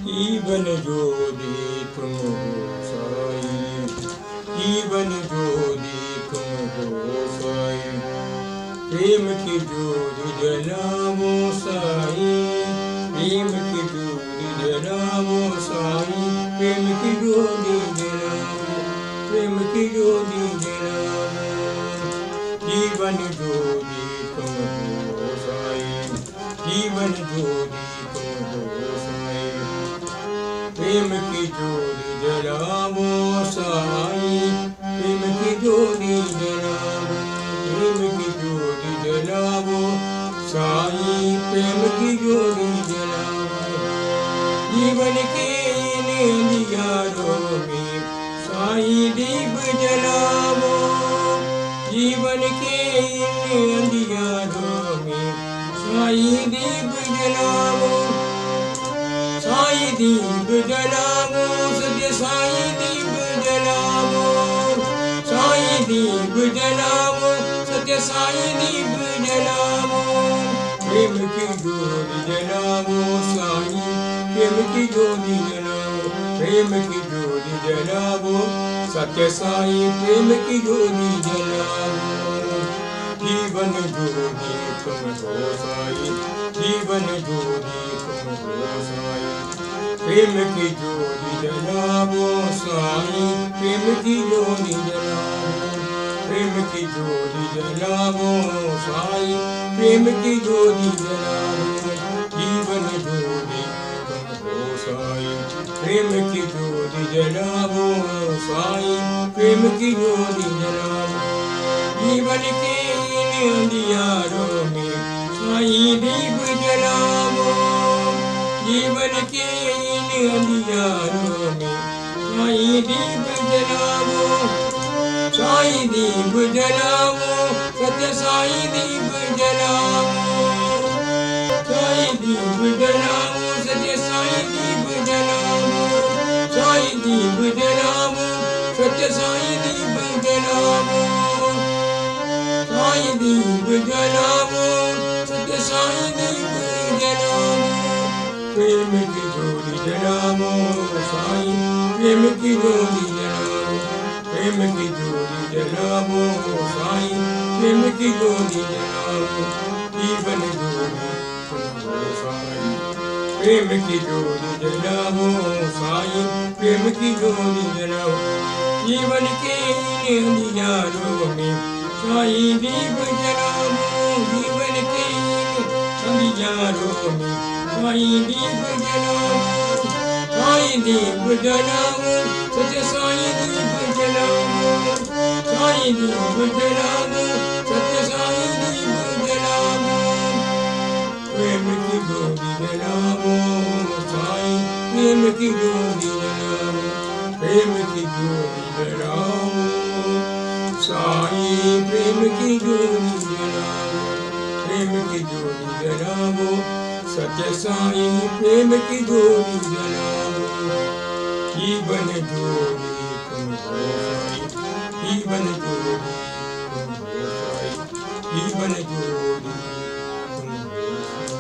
जीवन ज्योति तुम हो साई, जीवन ज्योति तुम हो साई, प्रेम की ज्योति जलाओ साई, प्रेम की ज्योति जलाओ साई, प्रेम की ज्योति जलाओ, प्रेम की ज्योति जलाओ, जीवन ज्योति तुम हो साई, जीवन ज्योति तुम हो साई, प्रेम की ज्योति जलाओ साई, प्रेम की ज्योति जलाओ, प्रेम की ज्योति जलाओ साई, प्रेम की ज्योति जलाओ, जीवन के इन अंधियारों में साई दीप जलाओ, जीवन के इन अंधियारों में साई दीप जलाओ, साई दीप जलाओ, सत्य साई दीप जलाओ, साई दीप जलाओ, सत्य साई दीप जलाओ, प्रेम की ज्योति जलाओ साई, प्रेम की ज्योति जलाओ, प्रेम की ज्योति जलाओ, सत्य साई प्रेम की ज्योति जलाओ, जीवन ज्योति तुम हो साई, जीवन ज्योति तुम हो साई, प्रेम की ज्योति जलाओ साई, प्रेम की ज्योति जलाओ, प्रेम की ज्योति जलाओ साई, प्रेम की ज्योति जलाओ, जीवन ज्योति तुम हो साई, प्रेम की ज्योति जलाओ साई, प्रेम की ज्योति जलाओ, जीवन के इन अंधियारों में साई दीप जलाओ, जीवन के इन अंधियारों में साई दीप जलाओ, साई दीप जलाओ, सत्य साई दीप जलाओ, साई दीप जलाओ, सत्य साई दीप जलाओ, साई दीप जलाओ, सत्य साई दीप जलाओ, साई दीप जलाओ, सत्य साई दीप जलाओ, प्रेम की ज्योति जलाओ साई, प्रेम की ज्योति जलाओ, प्रेम की ज्योति जलाओ साई, प्रेम की ज्योति जलाओ, जीवन ज्योति तुम हो साई, प्रेम की ज्योति जलाओ साई, प्रेम की ज्योति जलाओ, जीवन के इन अंधियारों में साई दीप जलाओ, जीवन के इन अंधियारों में साई दीप जलाओ, साई दीप जलाओ, सत्य साई दीप जलाओ, साई दीप जलाओ, सत्य साई दीप जलाओ, प्रेम की ज्योति जलाओ साई, प्रेम की ज्योति जलाओ, प्रेम की ज्योति जलाओ साई, प्रेम की ज्योति जलाओ, प्रेम की ज्योति जलाओ, सत्य साई प्रेम की ज्योति जलाओ, जीवन ज्योति तुम हो साई, जीवन ज्योति तुम हो साई, जीवन ज्योति तुम हो साई।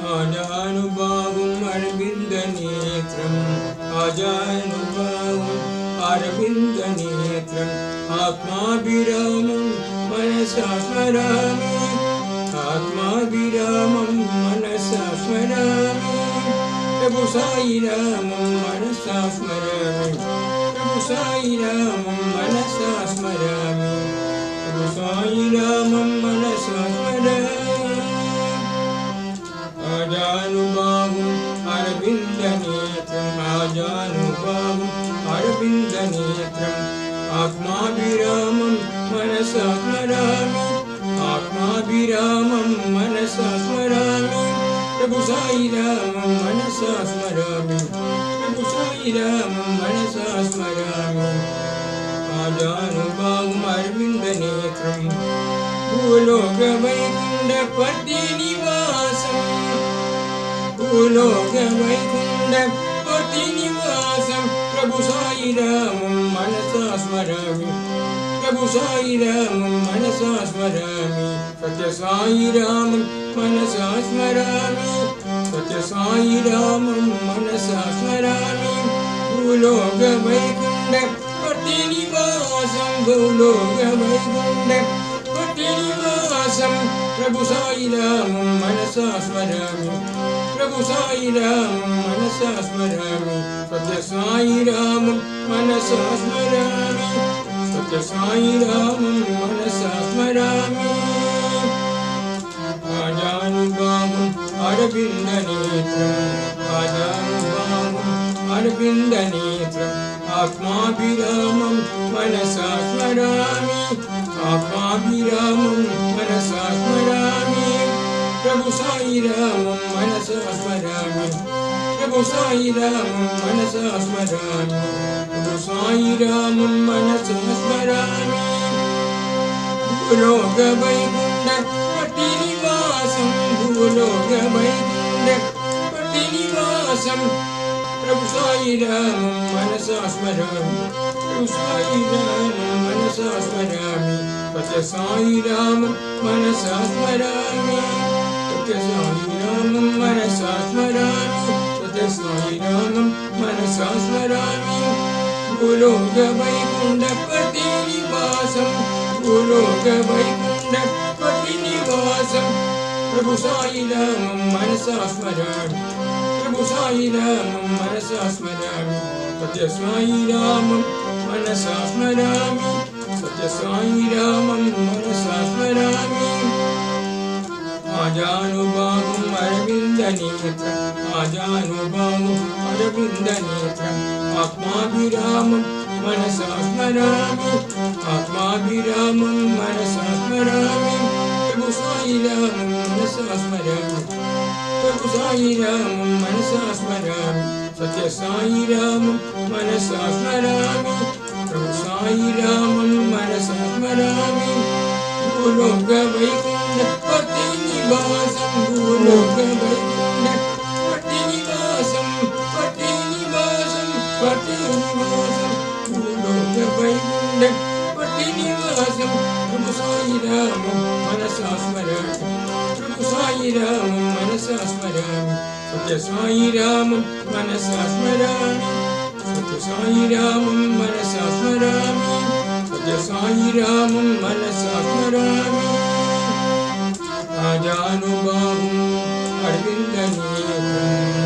आजानुभावम् अरविन्दनेत्रम्, आजानुभावम् अरविन्दनेत्रम्, आत्माभिरामं मनसा स्मरामि, आत्माभिरामं मनसा स्मरामि, प्रभु साई रामं मनसा स्मरामि, प्रभु साई रामं मनसा स्मरामि, प्रभु साई रामं मनसा स्मरामि, आजानुभावम् अरविन्दनेत्रम्, आजानुभावम् अरविन्दनेत्रम्, आत्माभिरामं मनसा स्मरामि, आत्माभिरामं मनसा स्मरामि, प्रभु साई रामं मनसा स्मरामि, प्रभु साई रामं मनसा स्मरामि, आजानुभावम् अरविन्दनेत्रम्, भूलोक वैकुण्ठपति निवासम्, भूलोक वैकुण्ठपति निवासम्, प्रभु साई रामं मनसा स्मरामि, प्रभु साई रामं मनसा स्मरामि सत्य साई रामं मनसा स्मरामि सत्य साई रामं मनसा स्मरामि भूलोक वैकुण्ठ पतिनिवासं भूलोक वैकुण्ठ पतिनिवासं प्रभु साई रामं मनसा स्मरामि प्रभु साई रामं मनसा स्मरामि सत्य साई रामं मनसा स्मरामि सत्य साई रामं मनसा स्मरामि आजानुभावम् अरविन्दनेत्रम् आजानुभावम् अरविन्दनेत्रम् आत्माभिरामं मनसा स्मरामि आत्माभिरामं मनसा स्मरामि प्रभु साई रामं मनसा स्मरामि प्रभु साई रामं मनसा स्मरामि प्रभु साई रामं मनसा स्मरामि भूलोक वैकुण्ठ पतिनिवासं भूलोक वैकुण्ठ पतिनिवासं प्रभु साई रामं मनसा स्मरामि प्रभु साई रामं मनसा स्मरामि सत्य साई रामं मनसा स्मरामि सत्य साई रामं मनसा स्मरामि सत्य साई रामं मनसा स्मरामि भूलोक वैकुण्ठ पतिनिवासं भूलोक वैकुण्ठ पतिनिवासं प्रभु साई रामं मनसा स्मरामि प्रभु साई रामं मनसा स्मरामि सत्य साई रामं मनसा स्मरामि सत्य साई रामं मनसा स्मरामि आजानुभावम् अरविन्दनेत्रम् आजानुभावम् अरविन्दनेत्रम् आत्माभिरामं मनसा स्मरामि आत्माभिरामं मनसा स्मरामि प्रभु साई रामं मनसा स्मरामि प्रभु साई रामं मनसा स्मरामि सत्य साई रामं मनसा स्मरामि प्रभु साई रामं मनसा स्मरामि भूलोक वैकुण्ठ पतिनिवासं भूलोक वैकुण्ठ पतिनिवासं पतिनिवासं पतिनिवासं भूलोक वैकुण्ठ पतिनिवासं प्रभु साई रामं मनसा स्मरामि प्रभु साई रामं मनसा स्मरामि सत्य साई रामं मनसा स्मरामि सत्य साई रामं मनसा स्मरामि सत्य साई रामं मनसा स्मरामि आजानुभावम् अरविन्दनेत्रम्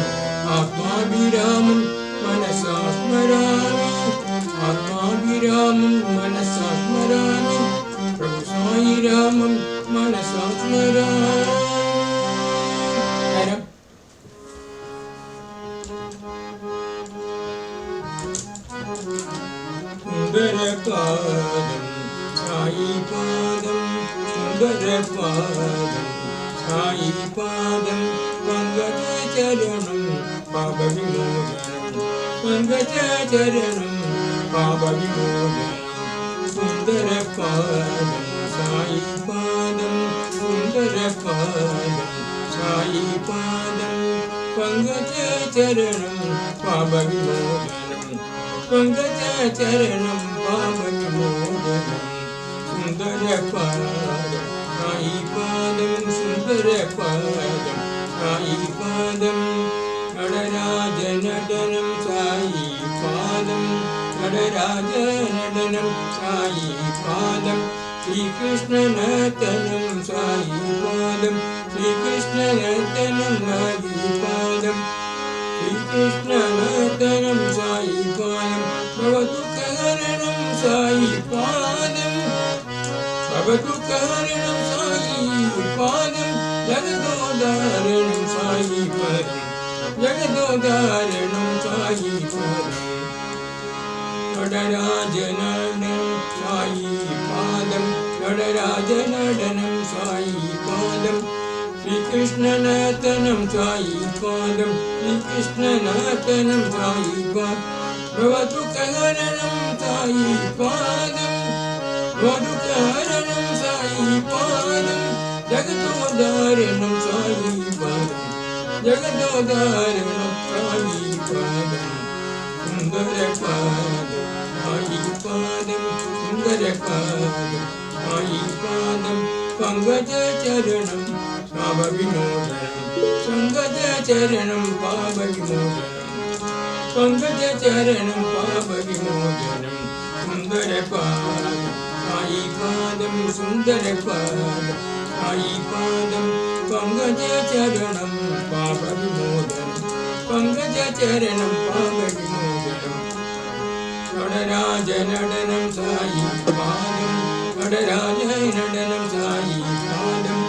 आत्माभिरामं मनसा स्मरामि आत्माभिरामं मनसा स्मरामि प्रभु साई रामं मनसा स्मरामि सुन्दरपादं साई पादं सुन्दरपादं साई पादं पङ्कजचरणं पापविमोचनं पङ्कजचरणं पापविमोचनं सुन्दरपादं साई पादं सुन्दरपादं साई पादं पङ्कजचरणं पापविमोचनं पङ्कजचरणं पापविमोचनं सुन्दरपादं साई पादं सुन्दरपादं साई पादं नटराजनटनं साई पादं नटराजनटनं साई पादं श्रीकृष्णनर्तनं साई पादं श्रीकृष्णनर्तनं साई पादं श्रीकृष्णनर्तनं साई पादं भवदुःखहरणं साई पादं भवदुःखहरणं साई पादं जगदोदाहरणं साई पादं जगदोदाहरणं साई पादं नटराजनटनं साई पादं नटराजनटनं साई पादं श्रीकृष्णनर्तनं साई पादं श्रीकृष्णनर्तनं साई पादं भवदुःखहरणं साई पादं भवदुःखहरणं साई पादं जगदोदाहरणं साई पादं जगदोदाहरणं साई पादं सुन्दरपादं साई पादम सुंदर पादम साई पादम पंकज चरणम पाप विमोचनम संगज चरणम पाप विमोचनम पंकज चरणम पाप विमोचनम सुंदर पादम साई पादम सुंदर पादम साई पादम पंकज चरणम पाप विमोचनम पंकज चरणम पाप विमोचनम नडराज नडनम साई पादम नडराज नडनम साई पादम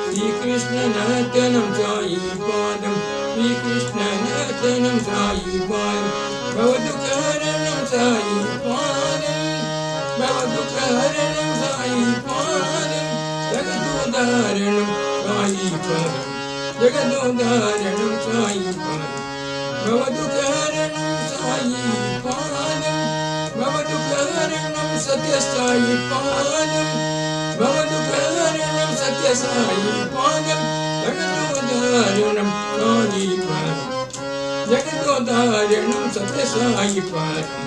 श्री कृष्ण नर्तनम साई पादम श्री कृष्ण नर्तनम साई पादम भवदुःखहरणम साई पादम भवदुःखहरणम साई पादम जगदोद्धारणम साई पादम जगदोद्धारणम साई पादम भवदुःखहरणम साई पादम भवदुःखहरणम सत्य साई पादम भवदुःखहरणम सत्य साई पादम जगदोद्धारणम साई पादम जगदोद्धारणम सत्य साई पादम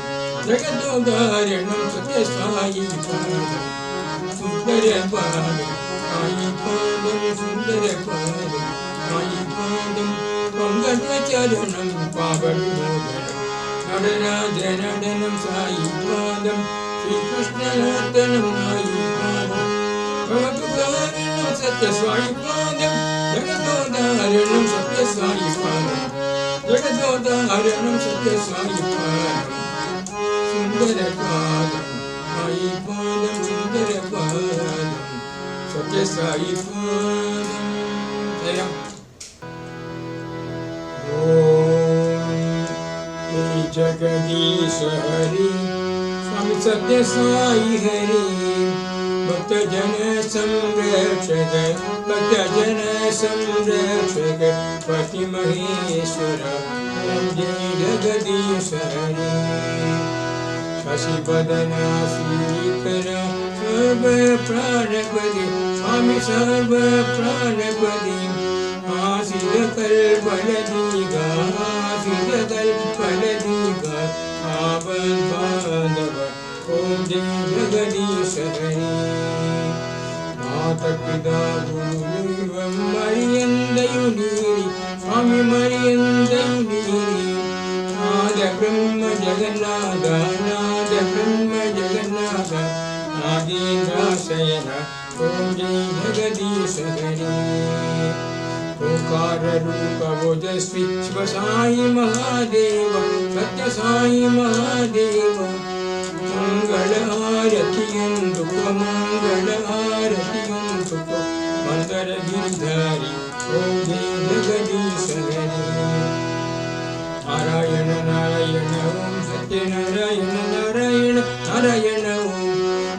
जगदोद्धारणम सत्य साई पादम सुंदर पादम साई पादम सुंदर पादम साई पादम पंकज चरणम पाप विमोचनम नडराज नडनम साई पादम श्री कृष्ण नर्तनम साई पादम भवदुःखहरणम सत्य साई पादम जगदोद्धारणम सत्य साई पादम जगदोद्धारणम सत्य साई पादम सुंदर पादम साई पादम सुंदर पादम सत्य साई पादम जगदीश हरि स्वामी सत्य साई हरि भक्त जन संरक्षक भक्त जन संरक्षक पति महेश्वर ओम जय जगदीश हरि शशिवदना श्रीकर सर्व प्राणपति स्वामी सर्व प्राणपति आसिद कल्पलदीगा आसिद कल्पलदीगा आवन बांधव ओम जय जगदीश हरि माता पिता गुरु दैवम मरियंदयुनीरी स्वामी मरियंदयुनीरी नाद ब्रह्म जगन्नाथ नाद ब्रह्म जगन्नाथ आदिन्द्राशयन ओम जय जगदीश हरि ओंकार रूप ओजस्वी शिव साई महादेव सत्य साई महादेव मंगल आरती दुख मंगल आरती दुख मंदर गिरधारी ओम जय जगदीश हरि नारायण नारायण ओम सत्य नारायण नारायण नारायण ओम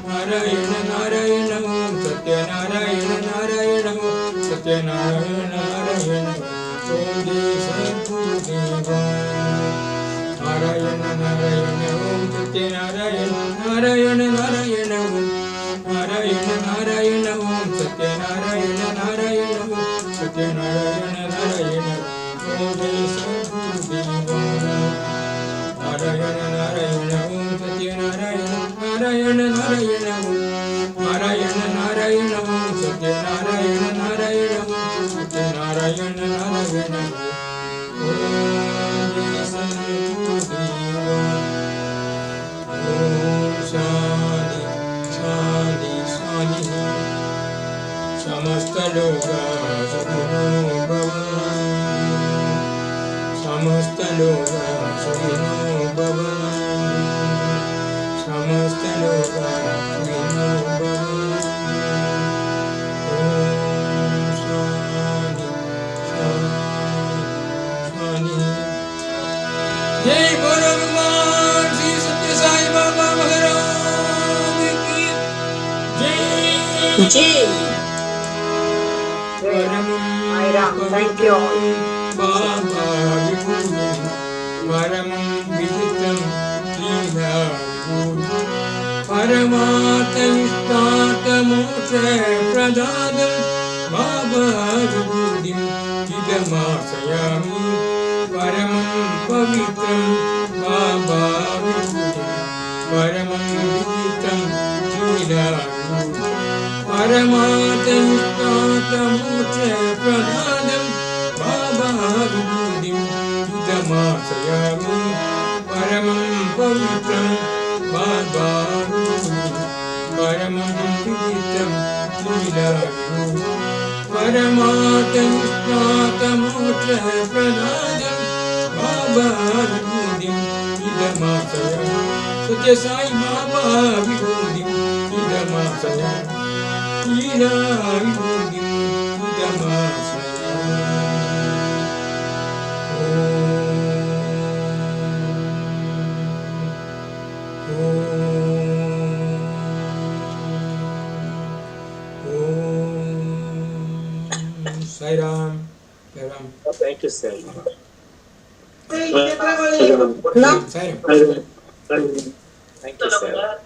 नारायण नारायण ओम सत्य नारायण नारायण ओम सत्य नारायण नारायण ओम जय सद्गुरुदेव नारायण नारायण ओम सत्य नारायण नारायण नारायण ओम नारायण नारायण ओम सत्य नारायण नारायण ओम सत्य नारायण नारायण ओम जय सद्गुरुदेव नारायण नारायण ओम सत्य नारायण नारायण नारायण ओम नारायण नारायण ओम सत्य नारायण नारायण ओम सत्य नारायण नारायण ओम जय सद्गुरुदेव ओम शांति शांति शांति समस्त लोक सुखिनो भवन्तु समस्त लोक सुखिनो भवन्तु समस्त लोक सुखिनो भवन्तु ओम शांति शांति जय बोलो भगवान श्री सत्य साई बाबा महाराज की जय जय Thank you. बाबा विभूति परमं विदितं लीला विभूति परमार्थ इष्टार्थ मोक्ष प्रदानं बाबा विभूतिं चिदमाश्रयामि परमं पवित्रं बाबा विभूतिं परमातयुष्टातमोक्षप्रदानं बाबा विभूतिं इदमाश्रयामि परमं पवित्रं बाबा परमं विचित्रं लीलाविभूतिं परमातयुष्टातमोक्षप्रदानं बाबा विभूतिं इदमाश्रयामि सत्य साई बाबा विभूतिं इदमाश्रयामि लीला विभूतिं इदमाश्रयामि Sai Ram. Thank you, sir. No. Thank you, sir.